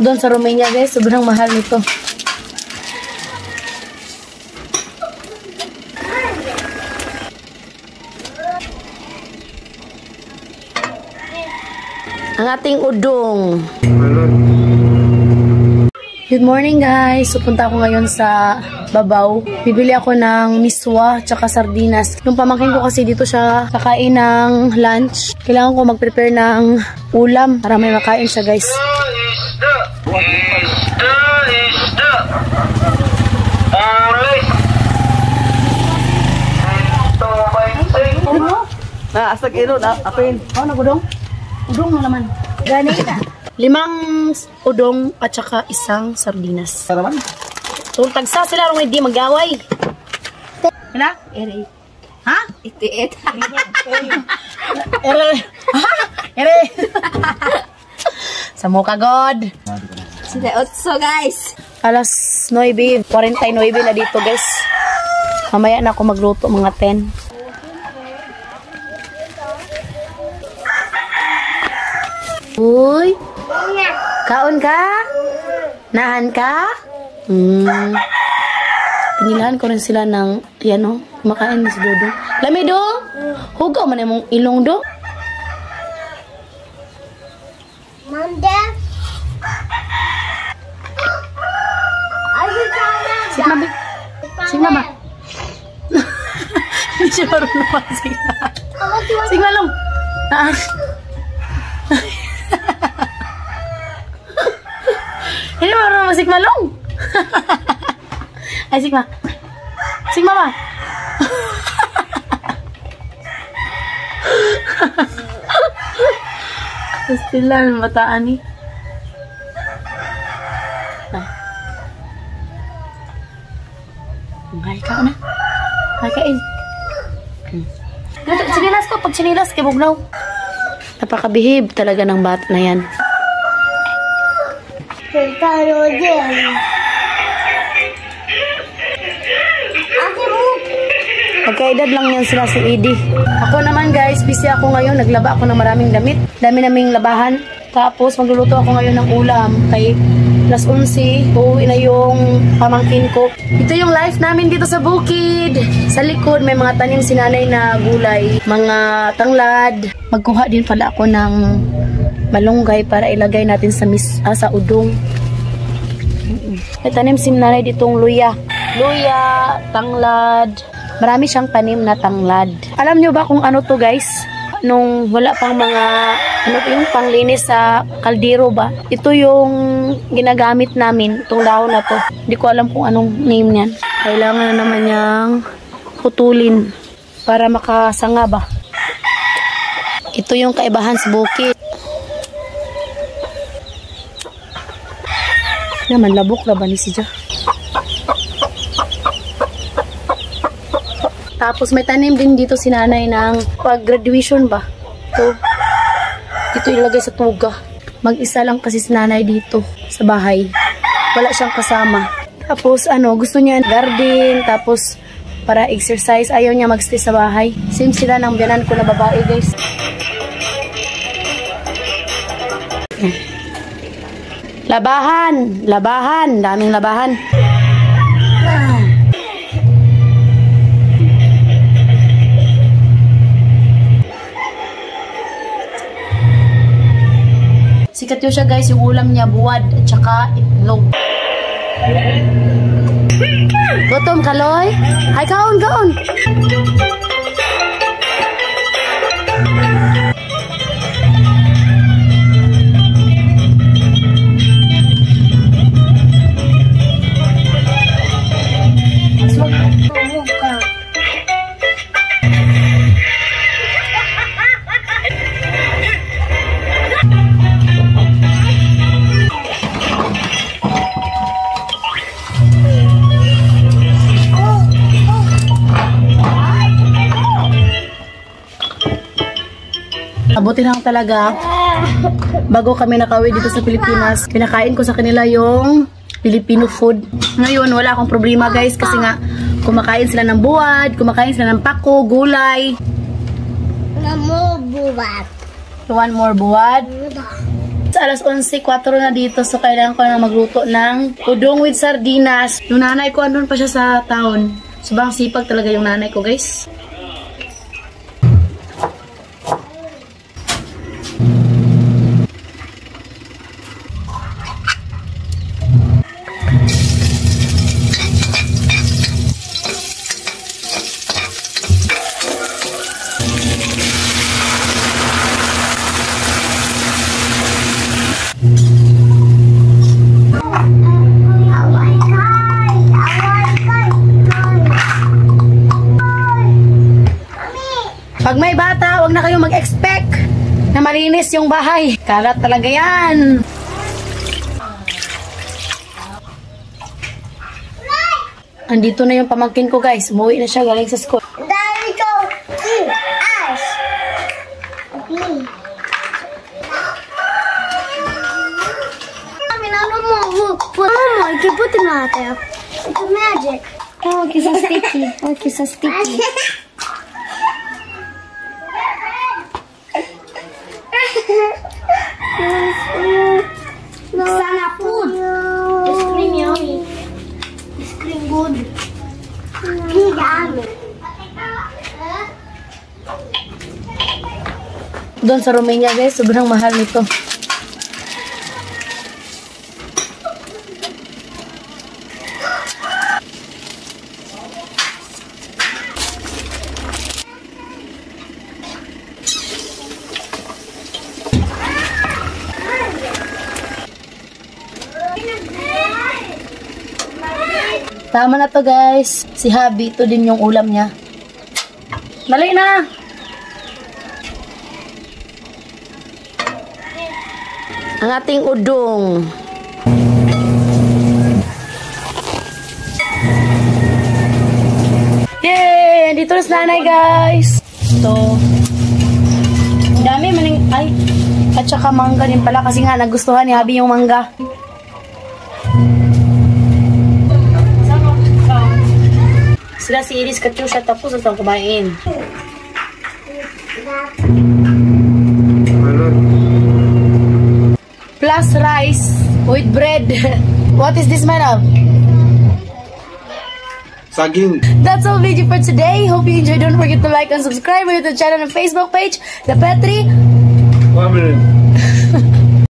Doon sa Romania guys, sobrang mahal nito. Ang ating udong. Good morning guys. So punta ako ngayon sa Babaw. Bibili ako ng miswa tsaka sardinas. Yung pamangkin ko kasi dito siya kakain ng lunch. Kailangan ko mag-prepare ng ulam para may makain siya guys. Asag ilo na apin. Na gudong? Udong na naman. Gani na. 5 udong at saka 1 sardinas. Naman. So tagsa sila rong hindi mag-away. Hala? Ere. Ha? Itiit. Ere. Ha? Ere. Sa mukha god. Sila 8 guys. Alas 9:49 na dito guys. Mamaya na ako magluto mga 10. Uy, kaon ka? Nahan ka? Pinilahan ko rin sila ng, yan o, makain ni si Dodo. Lami do? Hugaw man mong ilong do? Manda. Sigma ba? Sigma ba? Hindi siya marunong magsigma. Sigma lang. Hindi marunong magsigma lang. Ay, sigma. Sigma ba? Sila mataan ni. Ay, ka na. Ay, kain. Sinilas ko. Pag sinilas, kay Bugnaw. Napakabihib talaga ng bata na yan. Magkaedad lang yan sila si Edie. Ako naman guys, busy ako ngayon. Naglaba ako ng maraming damit. Dami naming labahan. Tapos magluluto ako ngayon ng ulam. Kay plus 11, uuwi na yung pamangkin ko. Ito yung life namin dito sa bukid. Sa likod may mga tanim si nanay na gulay. Mga tanglad. Magkuha din pala ako ng malunggay para ilagay natin sa udong. May tanim si nanay ditong luya. Luya, tanglad. Marami siyang tanim na tanglad. Alam nyo ba kung ano to guys? Nung wala pang mga yung panglinis sa kaldero ba? Ito yung ginagamit namin, itong dahon na to. Hindi ko alam kung anong name niyan. Kailangan na naman niyang putulin para makasanga ba? Ito yung kaibahan sa bukid. Naman labok na ba ni si Jo? Tapos may tanim din dito si nanay ng pag-graduation ba? Ito ilagay sa tuga. Mag-isa lang kasi si nanay dito sa bahay. Wala siyang kasama. Tapos gusto niya garden, tapos para exercise. Ayaw niya mag-stay sa bahay. Same sila ng biyanan ko na babae guys. Labahan! Labahan! Daming labahan. Sikat yun siya guys, yung ulam niya, buwad at saka itlog. Gutom kaloy? Ay, kaon, kaon! Abuti lang talaga, bago kami nakauwi dito sa Pilipinas, pinakain ko sa kanila yung Filipino food. Ngayon, wala akong problema guys, kasi nga, kumakain sila ng buwad, kumakain sila ng pako, gulay. More buwad. You want more buwad? Sa alas 11, 4 na dito. So, kailangan ko na magluto ng udong with sardinas. Yung nanay ko, andun pa siya sa town. Sobrang sipag talaga yung nanay ko, guys. Pag may bata, wag na kayong mag-expect na malinis yung bahay. Kalat talaga yan. Andito na yung pamangkin ko, guys. Umuwi na siya galing sa school. Daddy, go. Ash. Mama, I can put it out there. It's magic. Oh, it's so sticky. Oh, it's so sticky. Sana food. Ice cream yummy. Ice cream good. Yummy. Doon sa Romania, guys, sobrang mahal nito. Tama na to, guys. Si Habi, ito din yung ulam niya. Dali na! Ang ating udong. Yay! Dito na si nanay, guys. Ito. Dami maning... Ay! At saka mangga din pala kasi nga nagustuhan ni Habi yung mangga. Sila si Iris Katyusha tapos at ang kumain. Plus rice with bread. What is this made of? Saging. That's all video for today. Hope you enjoyed. Don't forget to like and subscribe to the channel and Facebook page. The Petri. 1 minute.